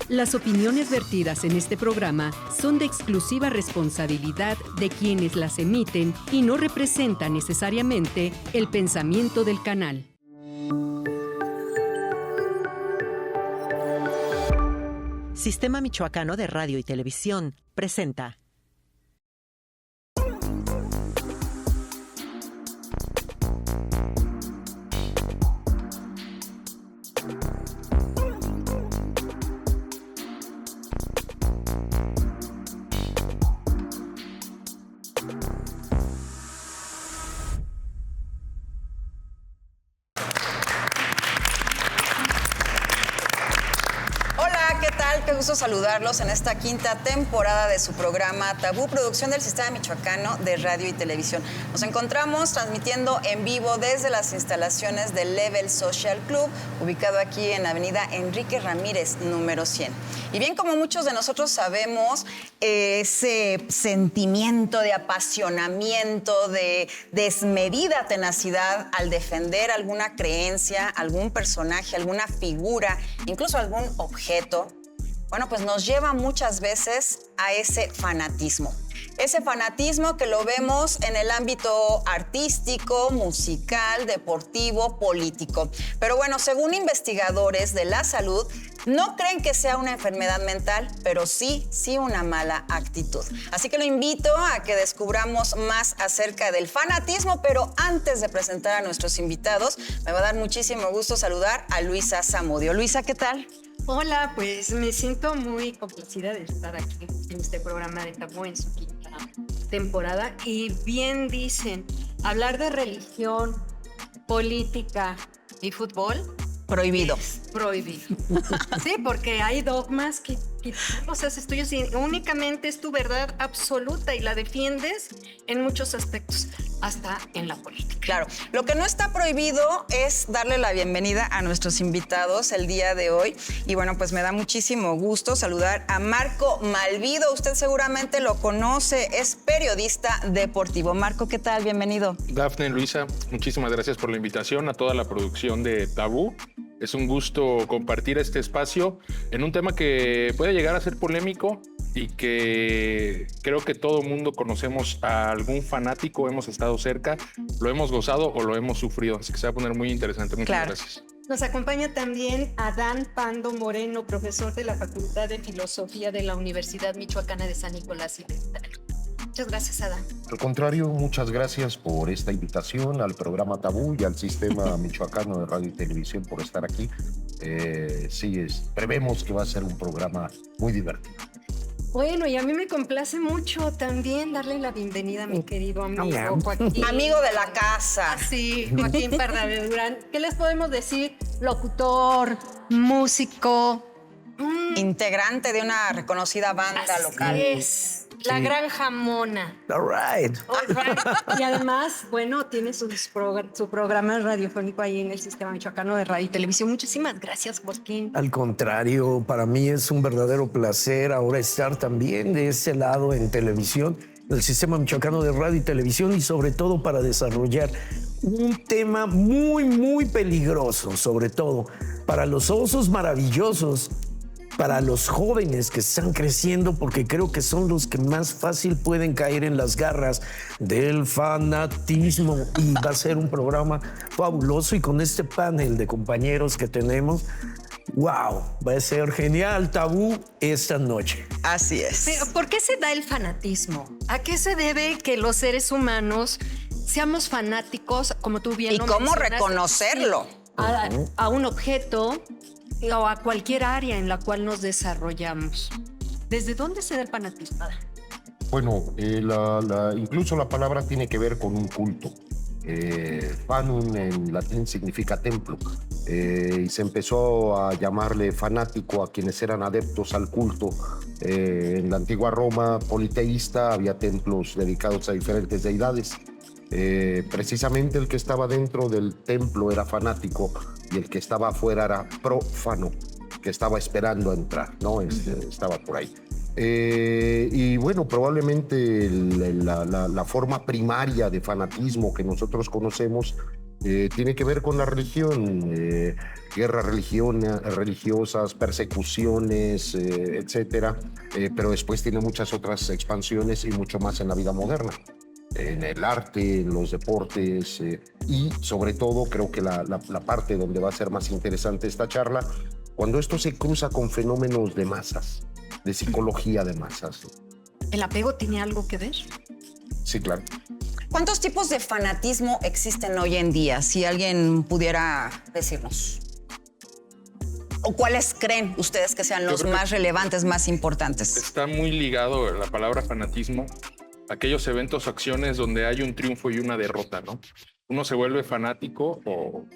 Las opiniones vertidas en este programa son de exclusiva responsabilidad de quienes las emiten y no representan necesariamente el pensamiento del canal. Sistema Michoacano de Radio y Televisión presenta. Qué gusto saludarlos en esta quinta temporada de su programa Tabú, producción del Sistema Michoacano de Radio y Televisión. Nos encontramos transmitiendo en vivo desde las instalaciones del Level Social Club, ubicado aquí en Avenida Enrique Ramírez, número 100. Y bien, como muchos de nosotros sabemos, ese sentimiento de apasionamiento, de desmedida tenacidad al defender alguna creencia, algún personaje, alguna figura, incluso algún objeto, bueno, pues nos lleva muchas veces a ese fanatismo. Ese fanatismo que lo vemos en el ámbito artístico, musical, deportivo, político. Pero bueno, según investigadores de la salud, no creen que sea una enfermedad mental, pero sí una mala actitud. Así que lo invito a que descubramos más acerca del fanatismo, pero antes de presentar a nuestros invitados, me va a dar muchísimo gusto saludar a Luisa Zamudio. Luisa, ¿qué tal? Hola, pues me siento muy complacida de estar aquí en este programa de Tabú en su quinta temporada. Y bien dicen, hablar de religión, política y fútbol prohibido. Prohibido. Sí, porque hay dogmas que los haces tuyos y únicamente es tu verdad absoluta y la defiendes en muchos aspectos, hasta en la política. Claro, lo que no está prohibido es darle la bienvenida a nuestros invitados el día de hoy. Y bueno, pues me da muchísimo gusto saludar a Marco Malvido. Usted seguramente lo conoce, es periodista deportivo. Marco, ¿qué tal? Bienvenido. Dafne, Luisa, muchísimas gracias por la invitación, a toda la producción de Tabú. Es un gusto compartir este espacio en un tema que puede llegar a ser polémico y que creo que todo mundo conocemos a algún fanático, hemos estado cerca, lo hemos gozado o lo hemos sufrido. Así que se va a poner muy interesante. Muchas gracias. Nos acompaña también Adán Pando Moreno, profesor de la Facultad de Filosofía de la Universidad Michoacana de San Nicolás y Hidalgo. Muchas gracias, Adán. Al contrario, muchas gracias por esta invitación al programa Tabú y al Sistema Michoacano de Radio y Televisión por estar aquí. Prevemos que va a ser un programa muy divertido. Bueno, y a mí me complace mucho también darle la bienvenida a mi querido amigo Joaquín. Amigo de la casa. Sí, Joaquín Pardavé Durán. ¿Qué les podemos decir? Locutor, músico. Integrante de una reconocida banda local. Es. La Gran Jamona. All right. Y además, bueno, tiene su programa radiofónico ahí en el Sistema Michoacano de Radio y Televisión. Muchísimas gracias, Joaquín. Al contrario, para mí es un verdadero placer ahora estar también de ese lado en televisión, del Sistema Michoacano de Radio y Televisión, y sobre todo para desarrollar un tema muy, muy peligroso, sobre todo para los osos maravillosos, para los jóvenes que están creciendo, porque creo que son los que más fácil pueden caer en las garras del fanatismo. Y va a ser un programa fabuloso, y con este panel de compañeros que tenemos, wow, va a ser genial Tabú esta noche. Así es. Pero, ¿por qué se da el fanatismo? ¿A qué se debe que los seres humanos seamos fanáticos, como tú bien lo mencionas? ¿Y cómo reconocerlo? A un objeto o a cualquier área en la cual nos desarrollamos. ¿Desde dónde se da el fanatismo? Bueno, incluso la palabra tiene que ver con un culto. Fanum en latín significa templo, y se empezó a llamarle fanático a quienes eran adeptos al culto. En la antigua Roma politeísta había templos dedicados a diferentes deidades. Precisamente el que estaba dentro del templo era fanático y el que estaba afuera era profano, que estaba esperando a entrar, ¿no? Estaba por ahí. Y bueno, probablemente la forma primaria de fanatismo que nosotros conocemos tiene que ver con la religión, guerras religiosas, persecuciones, etcétera, pero después tiene muchas otras expansiones y mucho más en la vida moderna, en el arte, en los deportes y sobre todo creo que la parte donde va a ser más interesante esta charla, cuando esto se cruza con fenómenos de masas, de psicología de masas. ¿El apego tiene algo que ver? Sí, claro. ¿Cuántos tipos de fanatismo existen hoy en día? Si alguien pudiera decirnos. ¿O cuáles creen ustedes que sean los más relevantes, más importantes? Está muy ligado la palabra fanatismo a aquellos eventos o acciones donde hay un triunfo y una derrota, ¿no? Uno se vuelve fanático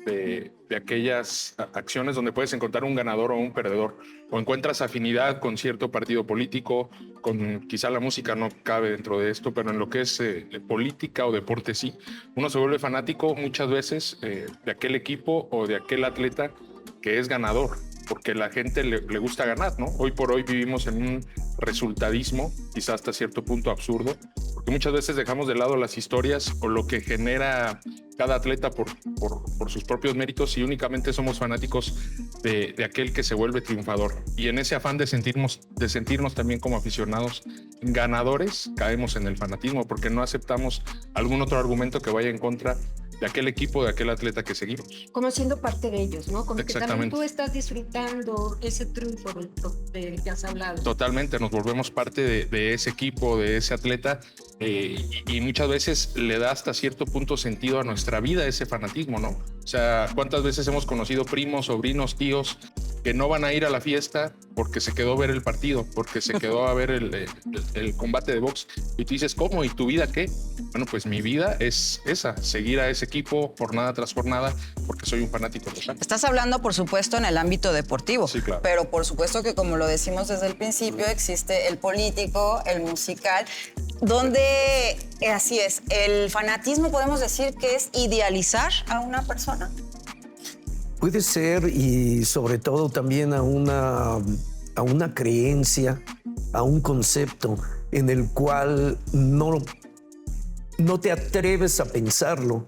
de aquellas acciones donde puedes encontrar un ganador o un perdedor, o encuentras afinidad con cierto partido político, con quizá la música no cabe dentro de esto, pero en lo que es política o deporte sí. Uno se vuelve fanático muchas veces de aquel equipo o de aquel atleta que es ganador, porque la gente le gusta ganar, ¿no? Hoy por hoy vivimos en un resultadismo, quizás hasta cierto punto absurdo, porque muchas veces dejamos de lado las historias o lo que genera cada atleta por sus propios méritos y únicamente somos fanáticos de aquel que se vuelve triunfador. Y en ese afán de sentirnos también como aficionados ganadores, caemos en el fanatismo porque no aceptamos algún otro argumento que vaya en contra de aquel equipo, de aquel atleta que seguimos. Como siendo parte de ellos, ¿no? Como que también Exactamente. tú estás disfrutando ese triunfo del que has hablado. Totalmente, nos volvemos parte de ese equipo, de ese atleta y muchas veces le da hasta cierto punto sentido a nuestra vida ese fanatismo, ¿no? O sea, ¿cuántas veces hemos conocido primos, sobrinos, tíos que no van a ir a la fiesta porque se quedó a ver el partido, porque se quedó a ver el combate de box? Y tú dices, ¿cómo? ¿Y tu vida qué? Bueno, pues mi vida es esa, seguir a ese equipo jornada tras jornada porque soy un fanático total. Estás hablando, por supuesto, en el ámbito deportivo. Sí, claro. Pero por supuesto que, como lo decimos desde el principio, existe el político, el musical, donde, así es, el fanatismo podemos decir que es idealizar a una persona. Puede ser, y sobre todo también a una creencia, a un concepto en el cual no te atreves a pensarlo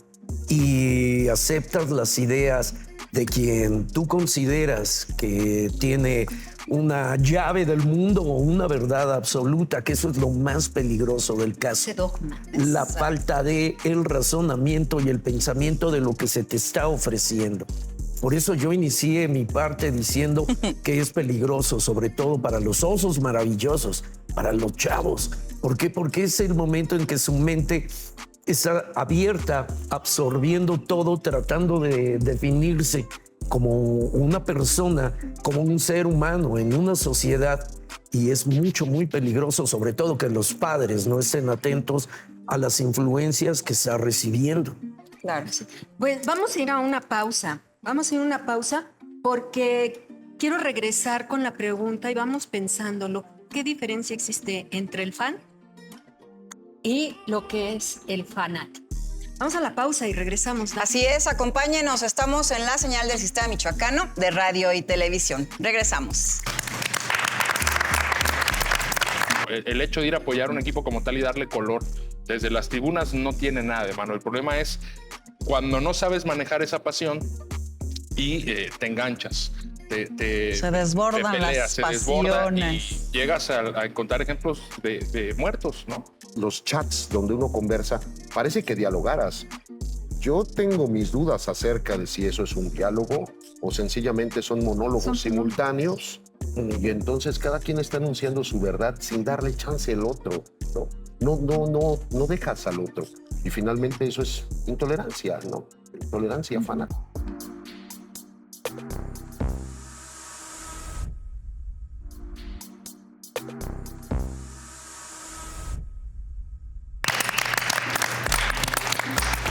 y aceptas las ideas de quien tú consideras que tiene una llave del mundo o una verdad absoluta, que eso es lo más peligroso del caso. Ese dogma. La falta de el razonamiento y el pensamiento de lo que se te está ofreciendo. Por eso yo inicié mi parte diciendo que es peligroso, sobre todo para los osos maravillosos, para los chavos. ¿Por qué? Porque es el momento en que su mente está abierta, absorbiendo todo, tratando de definirse como una persona, como un ser humano en una sociedad. Y es muy peligroso, sobre todo que los padres no estén atentos a las influencias que está recibiendo. Claro. Pues vamos a ir a una pausa. Vamos a ir a una pausa porque quiero regresar con la pregunta y vamos pensándolo. ¿Qué diferencia existe entre el fan y lo que es el fanático? Vamos a la pausa y regresamos. Así es, acompáñenos. Estamos en la señal del Sistema Michoacano de Radio y Televisión. Regresamos. El hecho de ir a apoyar un equipo como tal y darle color desde las tribunas no tiene nada de malo. El problema es cuando no sabes manejar esa pasión y te enganchas. Se desbordan te peleas, las se desborda pasiones. y llegas a encontrar ejemplos de muertos, ¿no? Los chats donde uno conversa, parece que dialogaras. Yo tengo mis dudas acerca de si eso es un diálogo o sencillamente son monólogos simultáneos y entonces cada quien está anunciando su verdad sin darle chance al otro. No dejas al otro. Y finalmente eso es intolerancia, ¿no? Intolerancia fanática.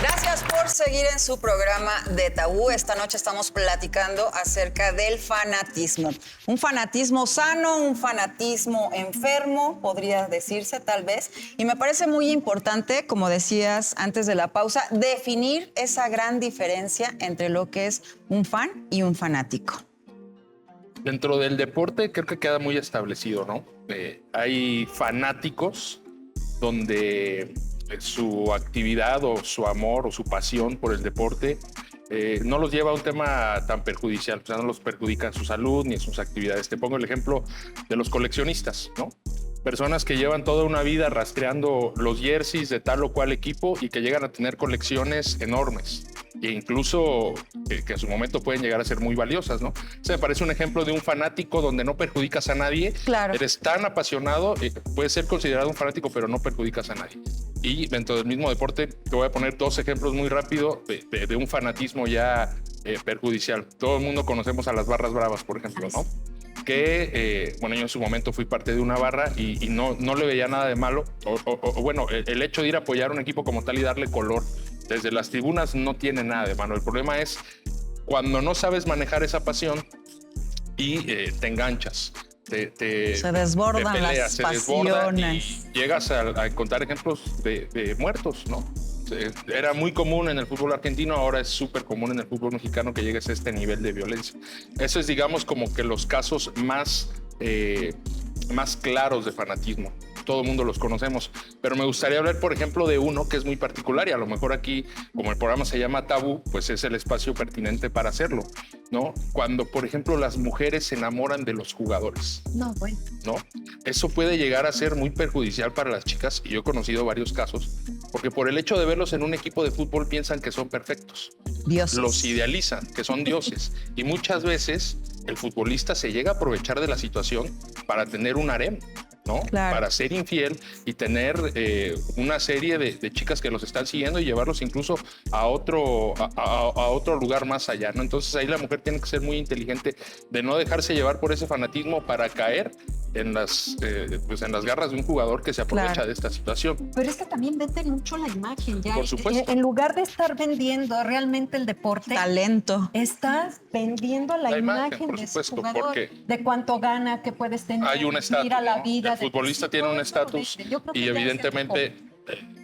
Gracias por seguir en su programa de Tabú. Esta noche estamos platicando acerca del fanatismo. Un fanatismo sano, un fanatismo enfermo, podría decirse tal vez. Y me parece muy importante, como decías antes de la pausa, definir esa gran diferencia entre lo que es un fan y un fanático. Dentro del deporte creo que queda muy establecido, ¿no? Hay fanáticos donde su actividad o su amor o su pasión por el deporte no los lleva a un tema tan perjudicial, o sea, no los perjudica en su salud ni en sus actividades. Te pongo el ejemplo de los coleccionistas, ¿no? Personas que llevan toda una vida rastreando los jerseys de tal o cual equipo y que llegan a tener colecciones enormes e incluso que en su momento pueden llegar a ser muy valiosas, ¿no? Se me parece un ejemplo de un fanático donde no perjudicas a nadie. Claro. Eres tan apasionado, puedes ser considerado un fanático, pero no perjudicas a nadie. Y dentro del mismo deporte, te voy a poner 2 ejemplos muy rápido de un fanatismo ya perjudicial. Todo el mundo conocemos a las barras bravas, por ejemplo, ¿no? Que, bueno, yo en su momento fui parte de una barra y no le veía nada de malo. Bueno, el hecho de ir a apoyar a un equipo como tal y darle color desde las tribunas no tiene nada de malo. El problema es cuando no sabes manejar esa pasión y te enganchas. Se desbordan te peleas, las se desborda pasiones. y llegas a contar ejemplos de muertos, ¿no? Era muy común en el fútbol argentino, ahora es súper común en el fútbol mexicano que llegues a este nivel de violencia. Eso es, digamos, como que los casos más claros de fanatismo. Todo el mundo los conocemos, pero me gustaría hablar, por ejemplo, de uno que es muy particular y a lo mejor aquí, como el programa se llama Tabú, pues es el espacio pertinente para hacerlo, ¿no? Cuando, por ejemplo, las mujeres se enamoran de los jugadores. No, bueno. ¿No? Eso puede llegar a ser muy perjudicial para las chicas y yo he conocido varios casos, porque por el hecho de verlos en un equipo de fútbol piensan que son perfectos. Dioses. Los idealizan, que son dioses. Y muchas veces el futbolista se llega a aprovechar de la situación para tener un harem, ¿no? Claro. Para ser infiel y tener una serie de chicas que los están siguiendo y llevarlos incluso a otro lugar más allá, ¿no? Entonces ahí la mujer tiene que ser muy inteligente de no dejarse llevar por ese fanatismo para caer en las garras de un jugador que se aprovecha Claro. de esta situación. Pero es que también venden mucho la imagen, ya. Por supuesto. En lugar de estar vendiendo realmente el deporte, Talento. estás vendiendo la imagen por de ese supuesto, jugador, porque de cuánto gana, qué puedes tener, hay un estatus, mira la ¿no? vida. El futbolista tiene un estatus y evidentemente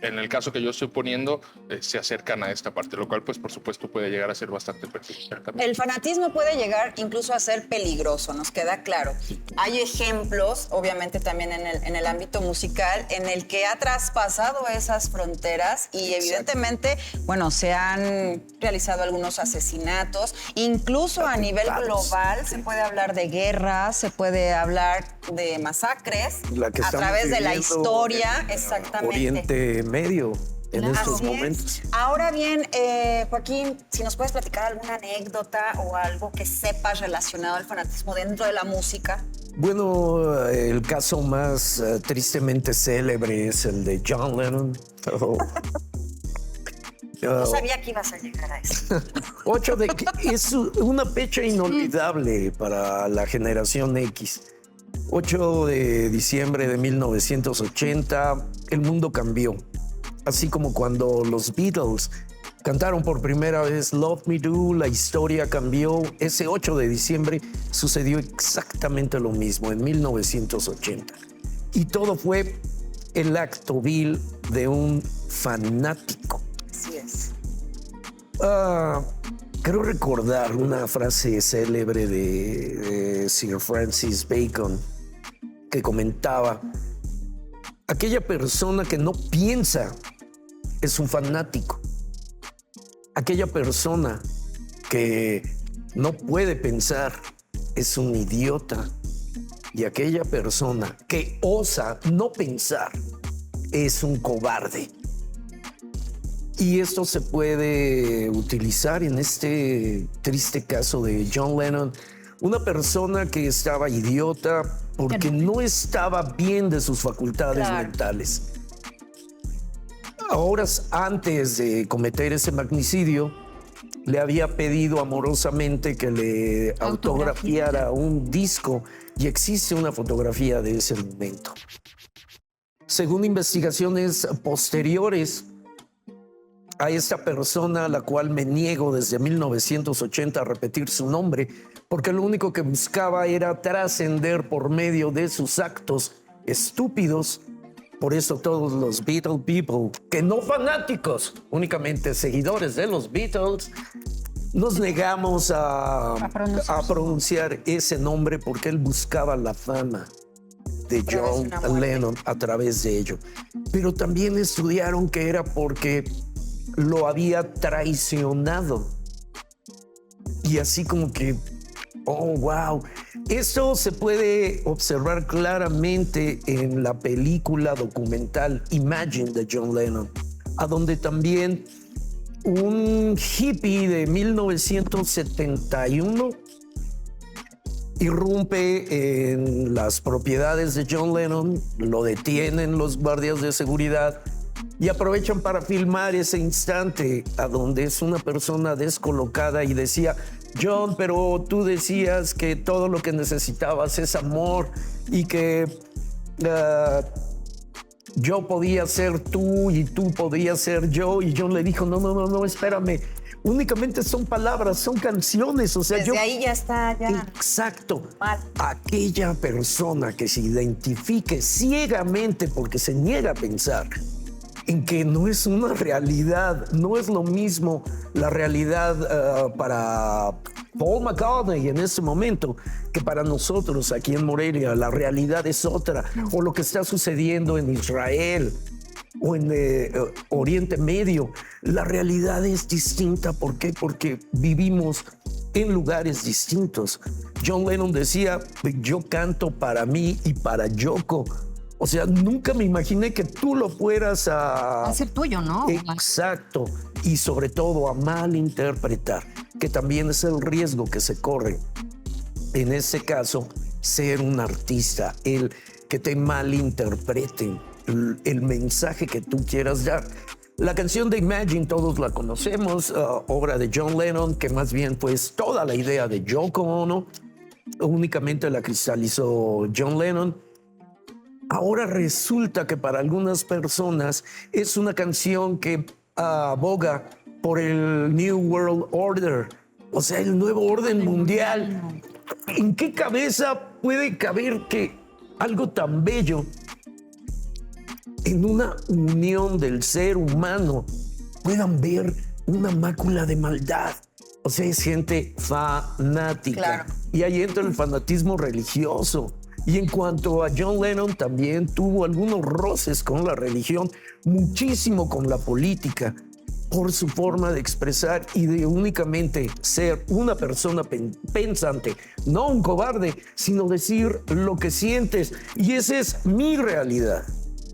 en el caso que yo estoy poniendo se acercan a esta parte, lo cual pues por supuesto puede llegar a ser bastante perjudicial también. El fanatismo puede llegar incluso a ser peligroso, nos queda claro. Hay ejemplos, obviamente también en el ámbito musical, en el que ha traspasado esas fronteras y evidentemente, bueno, se han realizado algunos asesinatos, incluso a nivel global se puede hablar de guerras, se puede hablar de masacres La que a estamos través de la viviendo historia, en exactamente. Oriente Medio en estos Así es. momentos. Ahora bien, Joaquín, si nos puedes platicar alguna anécdota o algo que sepas relacionado al fanatismo dentro de la música. Bueno, el caso más tristemente célebre es el de John Lennon. No sabía que ibas a llegar a eso. Es una fecha inolvidable para la generación X. 8 de diciembre de 1980, el mundo cambió. Así como cuando los Beatles cantaron por primera vez Love Me Do, la historia cambió. Ese 8 de diciembre sucedió exactamente lo mismo en 1980. Y todo fue el acto vil de un fanático. Así es. Creo recordar una frase célebre de Sir Francis Bacon que comentaba: aquella persona que no piensa es un fanático. Aquella persona que no puede pensar es un idiota. Y aquella persona que osa no pensar es un cobarde. Y esto se puede utilizar en este triste caso de John Lennon, una persona que estaba idiota porque no estaba bien de sus facultades mentales. Horas antes de cometer ese magnicidio, le había pedido amorosamente que le autografiara un disco y existe una fotografía de ese momento. Según investigaciones posteriores, a esta persona, a la cual me niego desde 1980 a repetir su nombre, porque lo único que buscaba era trascender por medio de sus actos estúpidos. Por eso todos los Beatle people, que no fanáticos, únicamente seguidores de los Beatles, nos negamos a pronunciar ese nombre porque él buscaba la fama de John Lennon a través de ello. Pero también estudiaron que era porque lo había traicionado y así como que, oh, wow. Esto se puede observar claramente en la película documental Imagine de John Lennon, a donde también un hippie de 1971 irrumpe en las propiedades de John Lennon, lo detienen los guardias de seguridad y aprovechan para filmar ese instante a donde es una persona descolocada y decía: John, pero tú decías que todo lo que necesitabas es amor y que yo podía ser tú y tú podías ser yo. Y John le dijo: no, espérame. Únicamente son palabras, son canciones. O sea, Desde ahí ya está, ya. Exacto. Mal. Aquella persona que se identifique ciegamente porque se niega a pensar en que no es una realidad, no es lo mismo la realidad para Paul McCartney en ese momento que para nosotros aquí en Morelia. La realidad es otra, o lo que está sucediendo en Israel o en Oriente Medio. La realidad es distinta. ¿Por qué? Porque vivimos en lugares distintos. John Lennon decía: yo canto para mí y para Yoko. O sea, nunca me imaginé que tú lo fueras a hacer tuyo, ¿no? Exacto. Y sobre todo a malinterpretar, que también es el riesgo que se corre. En ese caso, ser un artista, el que te malinterpreten el mensaje que tú quieras dar. La canción de Imagine todos la conocemos, obra de John Lennon, que más bien pues toda la idea de Yoko Ono, únicamente la cristalizó John Lennon. Ahora resulta que para algunas personas es una canción que aboga por el New World Order, o sea, el nuevo orden mundial. ¿En qué cabeza puede caber que algo tan bello en una unión del ser humano puedan ver una mácula de maldad? O sea, es gente fanática. Claro. Y ahí entra el fanatismo religioso. Y en cuanto a John Lennon, también tuvo algunos roces con la religión, muchísimo con la política, por su forma de expresar y de únicamente ser una persona pensante, no un cobarde, sino decir lo que sientes. Y esa es mi realidad.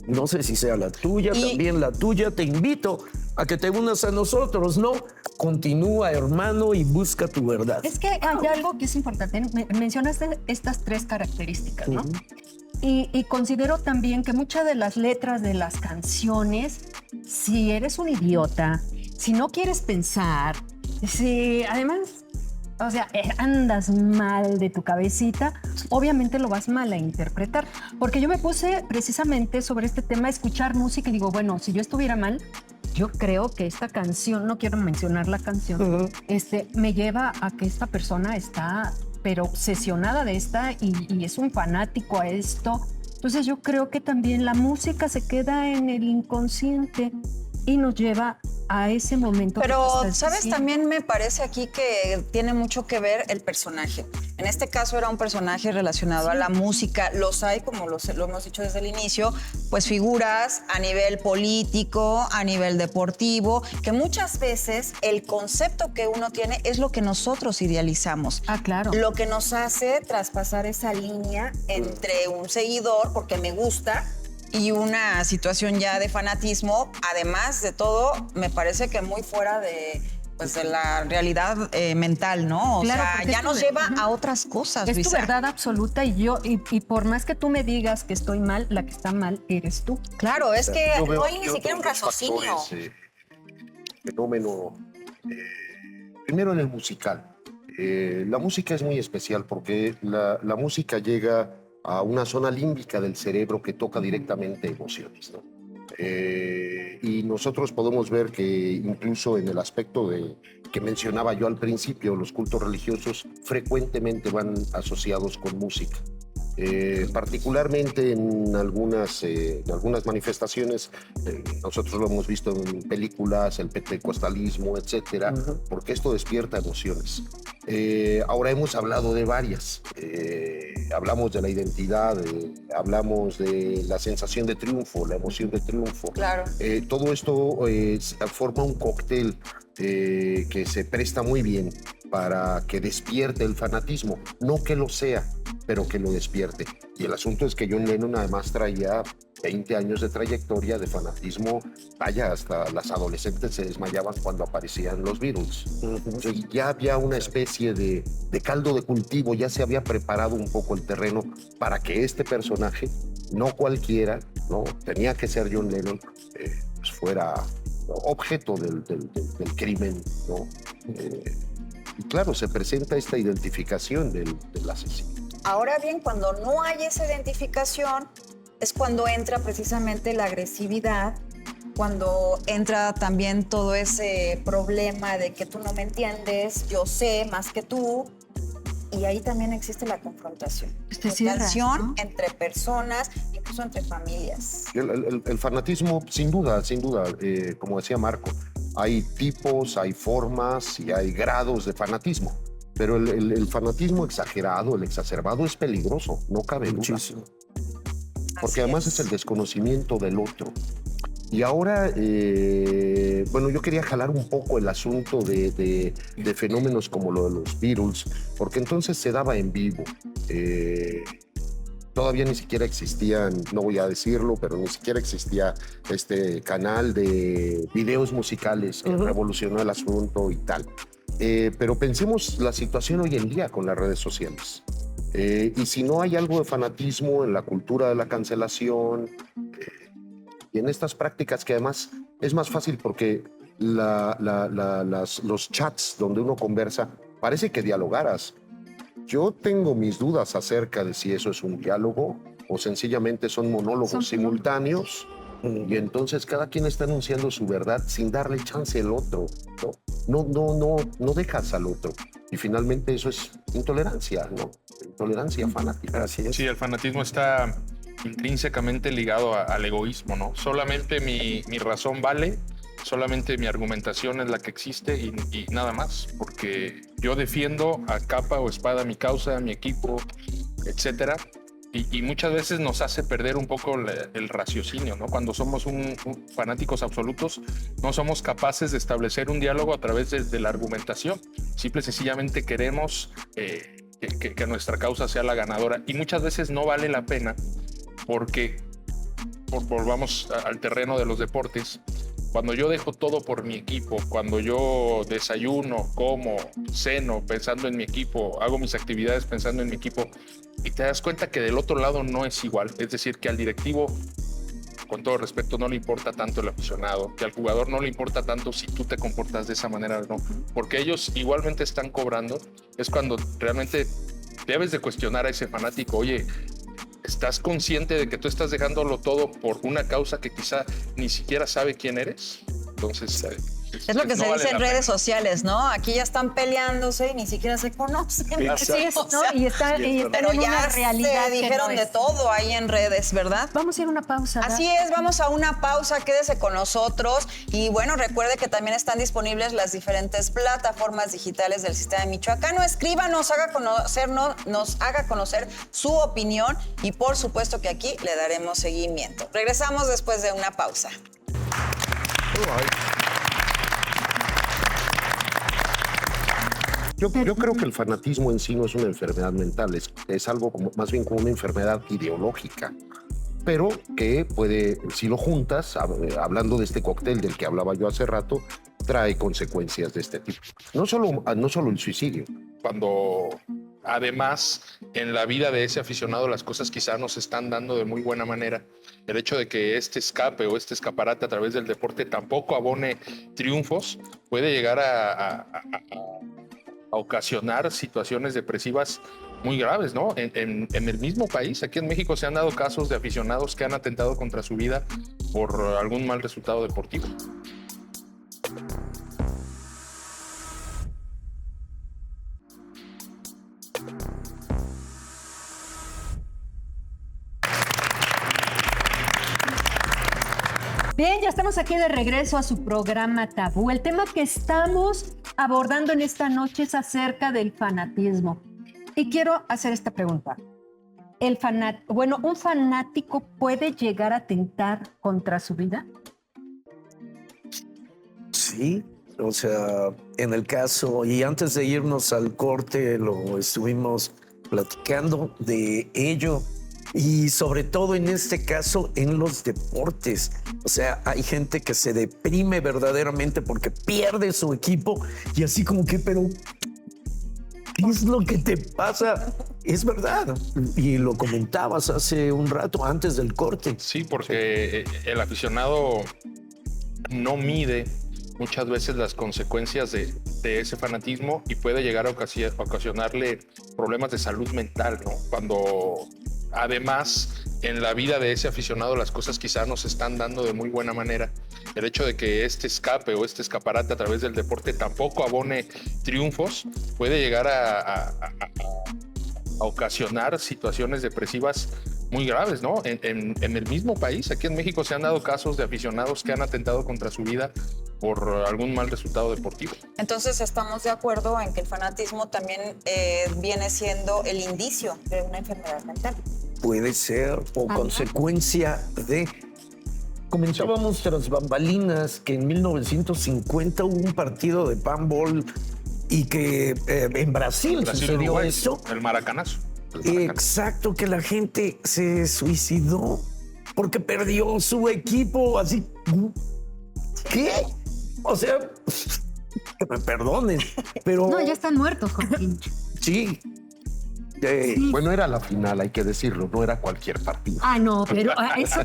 No sé si sea la tuya, también la tuya. Te invito a que te unas a nosotros, ¿no? Continúa, hermano, y busca tu verdad. Es que hay algo que es importante. Mencionaste estas tres características, ¿no? Uh-huh. Y considero también que muchas de las letras de las canciones, si eres un idiota, si no quieres pensar, si además, o sea, andas mal de tu cabecita, obviamente lo vas mal a interpretar. Porque yo me puse precisamente sobre este tema a escuchar música y digo, bueno, si yo estuviera mal, yo creo que esta canción, no quiero mencionar la canción, Uh-huh. me lleva a que esta persona está, pero obsesionada de esta y es un fanático a esto. Entonces yo creo que también la música se queda en el inconsciente y nos lleva a ese momento. Pero, ¿sabes? También me parece aquí que tiene mucho que ver el personaje. En este caso era un personaje relacionado a la música. Los hay, como lo hemos dicho desde el inicio, pues figuras a nivel político, a nivel deportivo, que muchas veces el concepto que uno tiene es lo que nosotros idealizamos. Ah, claro. Lo que nos hace traspasar esa línea entre un seguidor, porque me gusta, y una situación ya de fanatismo, además de todo, me parece que muy fuera de la realidad mental, ¿no? O Claro, sea, porque ya es nos tu- lleva Ujú. a otras cosas, Es tu Luisa. verdad absoluta y por más que tú me digas que estoy mal, la que está mal eres tú. Claro, es que Yo veo- no hay ni yo siquiera un veo dos raciocinio. factores, fenómeno. Primero en el musical. La música es muy especial porque la música llega a una zona límbica del cerebro que toca directamente emociones, ¿no? Y nosotros podemos ver que incluso en el aspecto que mencionaba yo al principio, los cultos religiosos frecuentemente van asociados con música. Particularmente en algunas manifestaciones, nosotros lo hemos visto en películas, el pentecostalismo, etcétera, porque esto despierta emociones. Ahora hemos hablado de varias. Hablamos de la identidad, hablamos de la sensación de triunfo, la emoción de triunfo. Claro. Todo esto forma un cóctel que se presta muy bien para que despierte el fanatismo. No que lo sea, pero que lo despierte. Y el asunto es que John Lennon además traía 20 años de trayectoria de fanatismo. Vaya, hasta las adolescentes se desmayaban cuando aparecían los Beatles. Y ya había una especie de caldo de cultivo, ya se había preparado un poco el terreno para que este personaje, no cualquiera, no tenía que ser John Lennon, pues fuera objeto del crimen, ¿no? Y claro, se presenta esta identificación del asesino. Ahora bien, cuando no hay esa identificación, es cuando entra precisamente la agresividad, cuando entra también todo ese problema de que tú no me entiendes, yo sé más que tú, y ahí también existe la confrontación. Confrontación, ¿no? Entre personas, incluso entre familias. El fanatismo, sin duda, como decía Marco, hay tipos, hay formas y hay grados de fanatismo. Pero el fanatismo exagerado, el exacerbado es peligroso, no cabe duda. Muchísimo. Porque además es el desconocimiento del otro. Y ahora, bueno, yo quería jalar un poco el asunto de fenómenos como lo de los Beatles, porque entonces se daba en vivo. Todavía ni siquiera existían, no voy a decirlo, pero ni siquiera existía este canal de videos musicales que revolucionó el asunto y tal. Pero pensemos la situación hoy en día con las redes sociales. Y si no hay algo de fanatismo en la cultura de la cancelación y en estas prácticas que además es más fácil porque los chats donde uno conversa parece que dialogaras. Yo tengo mis dudas acerca de si eso es un diálogo o sencillamente son monólogos simultáneos y entonces cada quien está anunciando su verdad sin darle chance al otro. No dejas al otro. Y finalmente eso es intolerancia, ¿no? Intolerancia fanática. Así es. Sí, el fanatismo está intrínsecamente ligado al egoísmo, ¿no? Solamente mi razón vale, solamente mi argumentación es la que existe y nada más, porque yo defiendo a capa o espada mi causa, mi equipo, etcétera. Y muchas veces nos hace perder un poco el raciocinio, ¿no? Cuando somos fanáticos absolutos, no somos capaces de establecer un diálogo a través de la argumentación. Simple y sencillamente queremos que nuestra causa sea la ganadora. Y muchas veces no vale la pena porque, volvamos al terreno de los deportes, cuando yo dejo todo por mi equipo, cuando yo desayuno, como, ceno pensando en mi equipo, hago mis actividades pensando en mi equipo, y te das cuenta que del otro lado no es igual. Es decir, que al directivo, con todo respeto, no le importa tanto el aficionado, que al jugador no le importa tanto si tú te comportas de esa manera o no, porque ellos igualmente están cobrando. Es cuando realmente debes de cuestionar a ese fanático. Oye, ¿estás consciente de que tú estás dejándolo todo por una causa que quizá ni siquiera sabe quién eres? Entonces, es lo que se no dice vale en la redes pena. sociales, ¿no? Aquí ya están peleándose y ni siquiera se conocen. Así es, ¿no? Y están Pero en una ya realidad se dijeron que no de es. todo ahí en redes, ¿verdad? Vamos a ir a una pausa. ¿verdad? Así es, vamos a una pausa, quédese con nosotros y bueno, recuerde que también están disponibles las diferentes plataformas digitales del Sistema Michoacano. Escríbanos, nos haga conocer su opinión y por supuesto que aquí le daremos seguimiento. Regresamos después de una pausa. Yo creo que el fanatismo en sí no es una enfermedad mental, es algo más bien como una enfermedad ideológica, pero que puede, si lo juntas, hablando de este cóctel del que hablaba yo hace rato, trae consecuencias de este tipo. No solo el suicidio. Cuando además en la vida de ese aficionado las cosas quizá no se están dando de muy buena manera, el hecho de que este escape o este escaparate a través del deporte tampoco abone triunfos puede llegar a ocasionar situaciones depresivas muy graves, ¿no? En el mismo país, aquí en México, se han dado casos de aficionados que han atentado contra su vida por algún mal resultado deportivo. Bien, ya estamos aquí de regreso a su programa Tabú. El tema que estamos abordando en esta noche es acerca del fanatismo. Y quiero hacer esta pregunta. ¿Un fanático puede llegar a atentar contra su vida? Sí, O sea, en el caso, y antes de irnos al corte, lo estuvimos platicando de ello. Y sobre todo en este caso, en los deportes. O sea, hay gente que se deprime verdaderamente porque pierde su equipo y así como que, pero ¿qué es lo que te pasa? Es verdad. Y lo comentabas hace un rato antes del corte. Sí, porque el aficionado no mide muchas veces las consecuencias de ese fanatismo y puede llegar a ocasionarle problemas de salud mental, ¿no? Cuando además en la vida de ese aficionado las cosas quizás no se están dando de muy buena manera. El hecho de que este escape o este escaparate a través del deporte tampoco abone triunfos puede llegar a ocasionar situaciones depresivas muy graves, ¿no? En el mismo país, aquí en México, se han dado casos de aficionados que han atentado contra su vida por algún mal resultado deportivo. Entonces estamos de acuerdo en que el fanatismo también viene siendo el indicio de una enfermedad mental. Puede ser o consecuencia de... Comentábamos tras bambalinas que en 1950 hubo un partido de handball y que en Brasil sucedió Uruguay, eso. El maracanazo. Exacto, que la gente se suicidó porque perdió su equipo. Así, ¿qué? O sea, que me perdonen, pero... No, ya están muertos, Joaquín. Sí. Bueno, era la final, hay que decirlo, no era cualquier partido. Ah, no, pero eso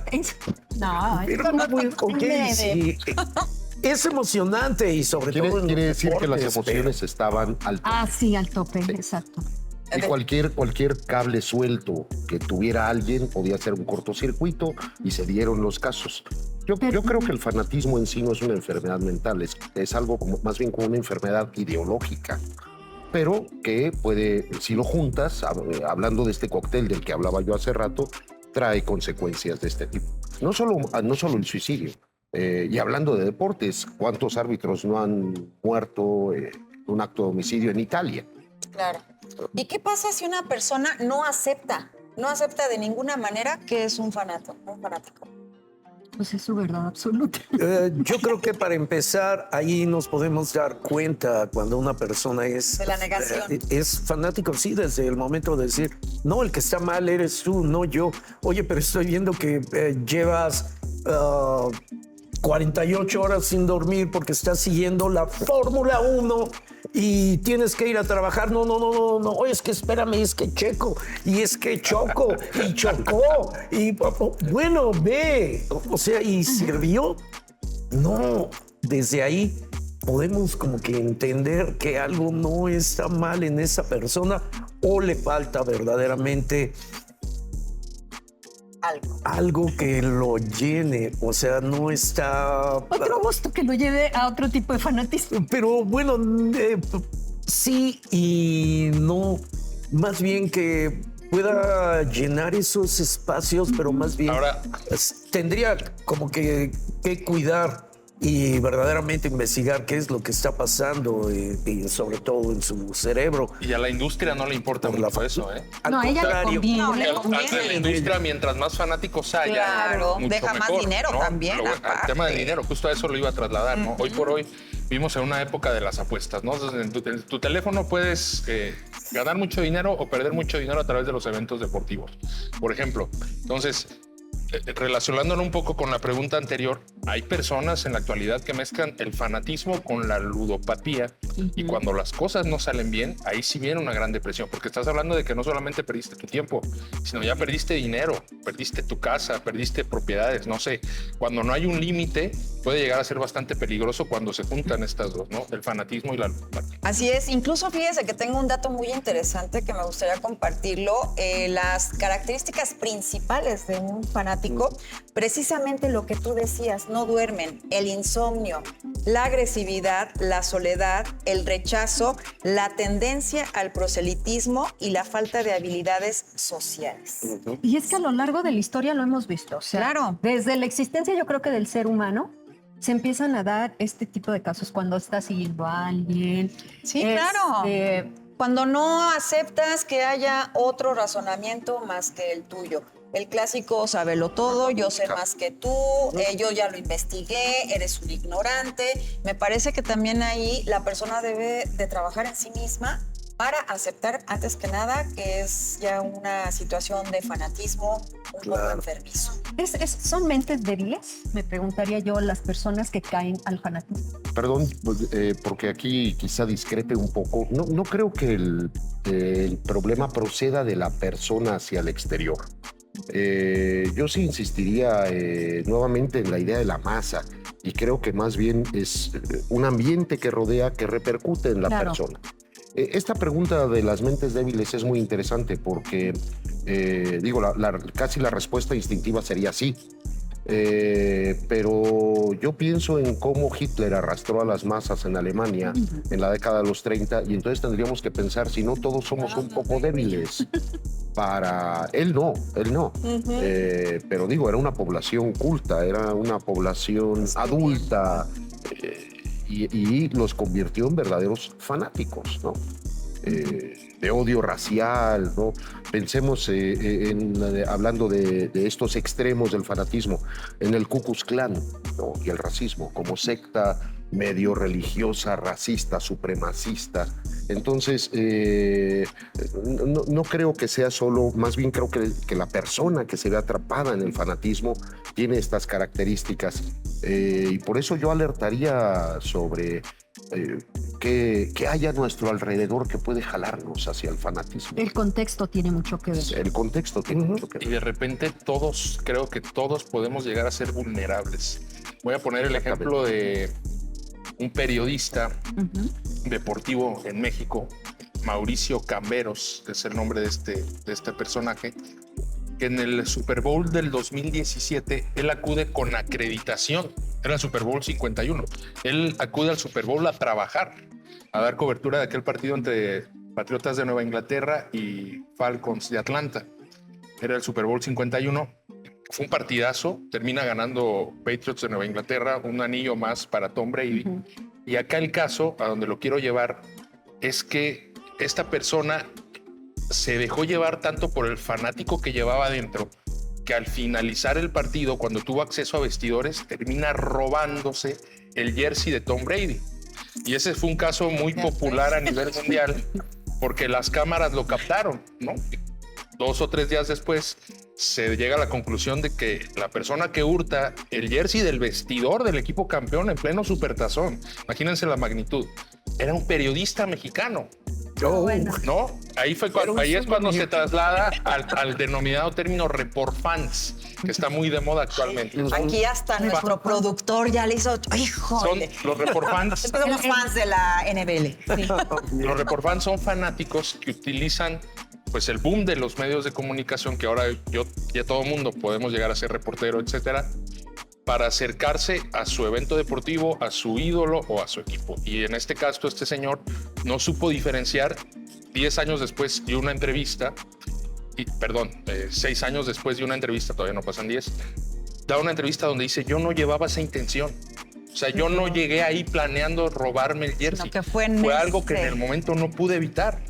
no, Pero no fue, ok, sí. Es emocionante y sobre todo... Quiere decir que las deportes, emociones estaban al tope. Ah, sí, al tope, exacto. Y cualquier cable suelto que tuviera alguien podía ser un cortocircuito y se dieron los casos. Yo creo que el fanatismo en sí no es una enfermedad mental, es algo más bien como una enfermedad ideológica, pero que puede, si lo juntas, hablando de este cóctel del que hablaba yo hace rato, trae consecuencias de este tipo. No solo el suicidio. Y hablando de deportes, ¿cuántos árbitros no han muerto en un acto de homicidio en Italia? Claro. ¿Y qué pasa si una persona no acepta de ninguna manera que es un fanático? Pues es su verdad absoluta. Yo creo que para empezar, ahí nos podemos dar cuenta cuando una persona es... De la negación. Es fanático, sí, desde el momento de decir, no, el que está mal eres tú, no yo. Oye, pero estoy viendo que llevas 48 horas sin dormir porque estás siguiendo la Fórmula 1 y tienes que ir a trabajar. No. Oye, es que espérame, es que checo y es que choco y chocó y bueno, ve. O sea, ¿y sirvió? No, desde ahí podemos como que entender que algo no está mal en esa persona o le falta verdaderamente algo que lo llene, o sea, no está... Otro gusto que lo lleve a otro tipo de fanatismo. Pero bueno, sí y no, más bien que pueda llenar esos espacios, pero más bien Ahora, tendría como que cuidar y verdaderamente investigar qué es lo que está pasando y sobre todo en su cerebro. y a la industria no le importa Por la mucho eso, ¿eh? No, a ella le conviene. No, le A conviene. la industria, mientras más fanáticos haya, Claro, mucho deja más mejor, dinero ¿no? también, El aparte. tema del dinero, justo a eso lo iba a trasladar, ¿no? Hoy por hoy vivimos en una época de las apuestas, ¿no? Entonces, en tu teléfono puedes ganar mucho dinero o perder mucho dinero a través de los eventos deportivos, por ejemplo. Entonces, relacionándolo un poco con la pregunta anterior, hay personas en la actualidad que mezclan el fanatismo con la ludopatía y cuando las cosas no salen bien, ahí sí viene una gran depresión, porque estás hablando de que no solamente perdiste tu tiempo, sino ya perdiste dinero, perdiste tu casa, perdiste propiedades, no sé. Cuando no hay un límite, puede llegar a ser bastante peligroso cuando se juntan estas dos, ¿no? El fanatismo y la ludopatía. Así es, incluso fíjese que tengo un dato muy interesante que me gustaría compartirlo. Las características principales de un fanático, precisamente lo que tú decías, no duermen, el insomnio, la agresividad, la soledad, el rechazo, la tendencia al proselitismo y la falta de habilidades sociales. Y es que a lo largo de la historia lo hemos visto. O sea, Claro. desde la existencia, yo creo que del ser humano, se empiezan a dar este tipo de casos cuando estás siguiendo a alguien. Sí, claro. Cuando no aceptas que haya otro razonamiento más que el tuyo. El clásico sábelo todo, yo sé más que tú, yo ya lo investigué, eres un ignorante. Me parece que también ahí la persona debe de trabajar en sí misma para aceptar, antes que nada, que es ya una situación de fanatismo un poco enfermizo. ¿Son mentes débiles? Me preguntaría yo, las personas que caen al fanatismo. Perdón, porque aquí quizá discrepe un poco. No creo que el problema proceda de la persona hacia el exterior. Yo sí insistiría nuevamente en la idea de la masa, y creo que más bien es un ambiente que rodea, que repercute en la persona. Esta pregunta de las mentes débiles es muy interesante porque, casi la respuesta instintiva sería sí. Pero yo pienso en cómo Hitler arrastró a las masas en Alemania en la década de los 30, y entonces tendríamos que pensar si no todos somos un poco débiles. Para él no. Pero digo, era una población culta, era una población adulta, y los convirtió en verdaderos fanáticos, ¿no? De odio racial, ¿no? Pensemos hablando de estos extremos del fanatismo, en el Ku Klux Klan, ¿no? Y el racismo como secta medio religiosa, racista, supremacista. Entonces, no creo que sea solo, más bien creo que la persona que se ve atrapada en el fanatismo tiene estas características, y por eso yo alertaría sobre que haya a nuestro alrededor que puede jalarnos hacia el fanatismo. El contexto tiene mucho que ver. El contexto tiene mucho que ver. Y de repente creo que todos podemos llegar a ser vulnerables. Voy a poner el ejemplo de un periodista deportivo en México, Mauricio Camberos, que es el nombre de este personaje, que en el Super Bowl del 2017 él acude con acreditación. Era el Super Bowl 51. Él acude al Super Bowl a trabajar, a dar cobertura de aquel partido entre Patriotas de Nueva Inglaterra y Falcons de Atlanta. Era el Super Bowl 51. Fue un partidazo. Termina ganando Patriots de Nueva Inglaterra, un anillo más para Tom Brady. Y acá el caso, a donde lo quiero llevar, es que esta persona se dejó llevar tanto por el fanático que llevaba adentro, que al finalizar el partido, cuando tuvo acceso a vestidores, termina robándose el jersey de Tom Brady. Y ese fue un caso muy popular a nivel mundial, porque las cámaras lo captaron, ¿no? 2 o 3 días después se llega a la conclusión de que la persona que hurta el jersey del vestidor del equipo campeón en pleno supertazón, imagínense la magnitud, era un periodista mexicano. ¿No? Ahí es cuando se traslada al denominado término report fans, que está muy de moda actualmente. Aquí hasta nuestro productor ya le hizo... ¡Híjole! Son los report fans. Somos fans de la NBL. Sí. Los report fans son fanáticos que utilizan pues el boom de los medios de comunicación, que ahora ya todo el mundo podemos llegar a ser reportero, etcétera, para acercarse a su evento deportivo, a su ídolo o a su equipo. Y en este caso, este señor no supo diferenciar. 10 años después de una entrevista, 6 años después de una entrevista, todavía no pasan 10, da una entrevista donde dice, yo no llevaba esa intención. O sea, yo no llegué ahí planeando robarme el jersey. No, fue algo que en el momento no pude evitar,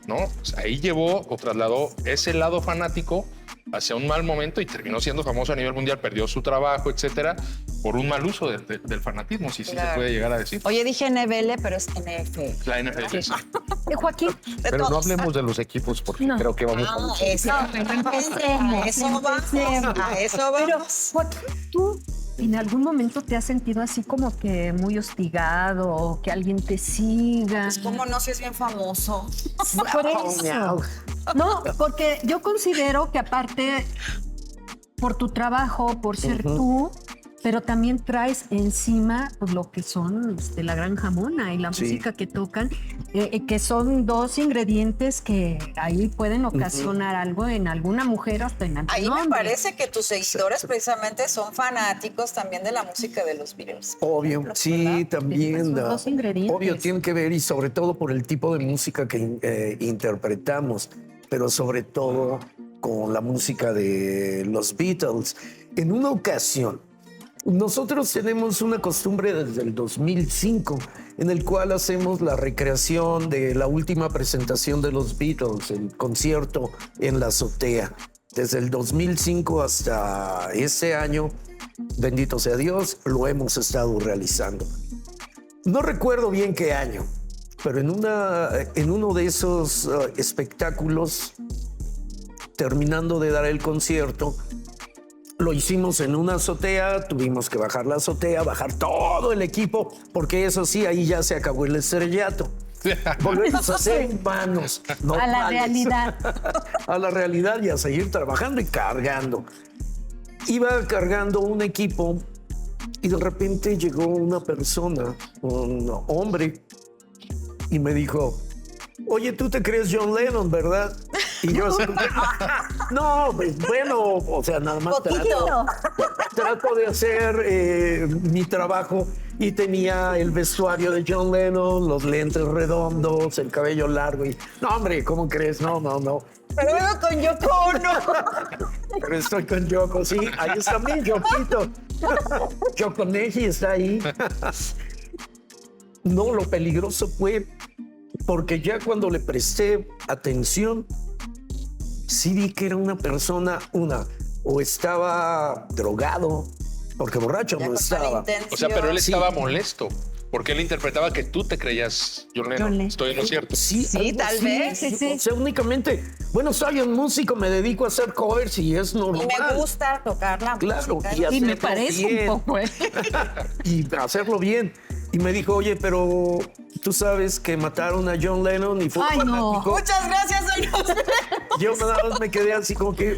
¿no? O sea, ahí llevó o trasladó ese lado fanático hacia un mal momento y terminó siendo famoso a nivel mundial, perdió su trabajo, etcétera, por un mal uso del fanatismo, si se puede llegar a decir. Oye, dije NBL, pero es NFL. La NFL, sí. Joaquín. Pero no hablemos de los equipos porque creo que vamos a... Eso vamos. Pero, Joaquín, ¿tú en algún momento te has sentido así como que muy hostigado o que alguien te siga? Pues, ¿cómo no? Si es bien famoso. Por eso. No, porque yo considero que aparte, por tu trabajo, por ser tú, pero también traes encima pues, lo que son la gran jamona y la música que tocan, que son 2 ingredientes que ahí pueden ocasionar algo en alguna mujer hasta en algún Ahí hombre. me parece que tus seguidores precisamente son fanáticos también de la música de los Beatles. Obvio, sí, ¿verdad? también. Son 2 ingredientes. Obvio, tiene que ver y sobre todo por el tipo de música que interpretamos, pero sobre todo con la música de los Beatles. En una ocasión, Nosotros tenemos una costumbre desde el 2005 en el cual hacemos la recreación de la última presentación de los Beatles, el concierto en la azotea. Desde el 2005 hasta este año, bendito sea Dios, lo hemos estado realizando. No recuerdo bien qué año, pero en uno de esos espectáculos, terminando de dar el concierto, lo hicimos en una azotea, tuvimos que bajar la azotea, bajar todo el equipo, porque eso sí, ahí ya se acabó el estrellato. Volvemos a ser humanos, no A la males. realidad. A la realidad y a seguir trabajando y cargando. Iba cargando un equipo y de repente llegó una persona, un hombre, y me dijo, oye, tú te crees John Lennon, ¿verdad? Y yo así, no, pues bueno, o sea, nada más trato de hacer mi trabajo y tenía el vestuario de John Lennon, los lentes redondos, el cabello largo y, no, hombre, ¿cómo crees? No. Pero vengo con Yoko Ono. Pero estoy con Yoko, sí, ahí está mi Yokito. Yoko Neji está ahí. No, lo peligroso fue porque ya cuando le presté atención, sí vi que era una persona, o estaba drogado, porque borracho no estaba. O sea, pero él estaba molesto. Porque él interpretaba que tú te creías John Lennon. Estoy en lo cierto. Sí, algo tal así. vez. Sí. O sea, únicamente, bueno, soy un músico, me dedico a hacer covers y es normal. Y me gusta tocar la Claro, música. y Y hacerlo me parece bien. un poco, ¿eh? Y hacerlo bien. Y me dijo, oye, pero tú sabes que mataron a John Lennon y fue Ay, no. fanático. Muchas gracias, señor. Yo nada más me quedé así como que,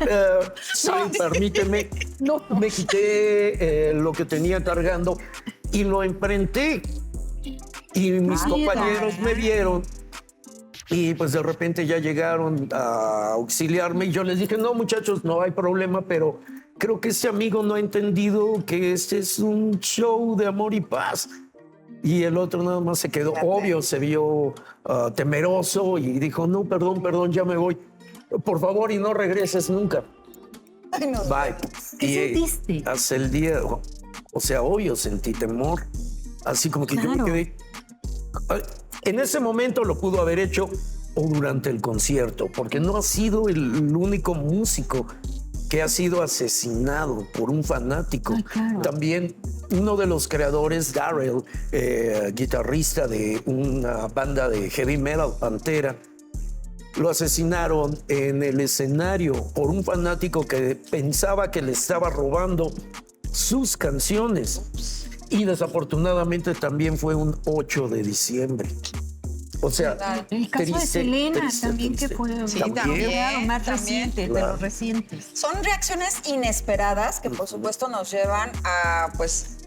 sí, permíteme. No. Me quité lo que tenía cargando y lo enfrenté. Y mis Ay, compañeros me vieron y pues de repente ya llegaron a auxiliarme y yo les dije, no muchachos, no hay problema, pero creo que este amigo no ha entendido que este es un show de amor y paz. Y el otro nada más se quedó, obvio, se vio temeroso y dijo, no, perdón, ya me voy. Por favor, y no regreses nunca. Ay, no. Bye. ¿Qué sentiste? Hasta el día, o sea, obvio, sentí temor. Así como que yo Claro. me quedé. En ese momento lo pudo haber hecho o durante el concierto, porque no ha sido el único músico que ha sido asesinado por un fanático. Ay, claro. También uno de los creadores, Darrell, guitarrista de una banda de heavy metal, Pantera, lo asesinaron en el escenario por un fanático que pensaba que le estaba robando sus canciones. Y desafortunadamente también fue un 8 de diciembre. O sea, El caso de Selena también, que fue Sí, También. también. claro, más también. reciente, de Claro. los recientes. Son reacciones inesperadas que por supuesto nos llevan a, pues,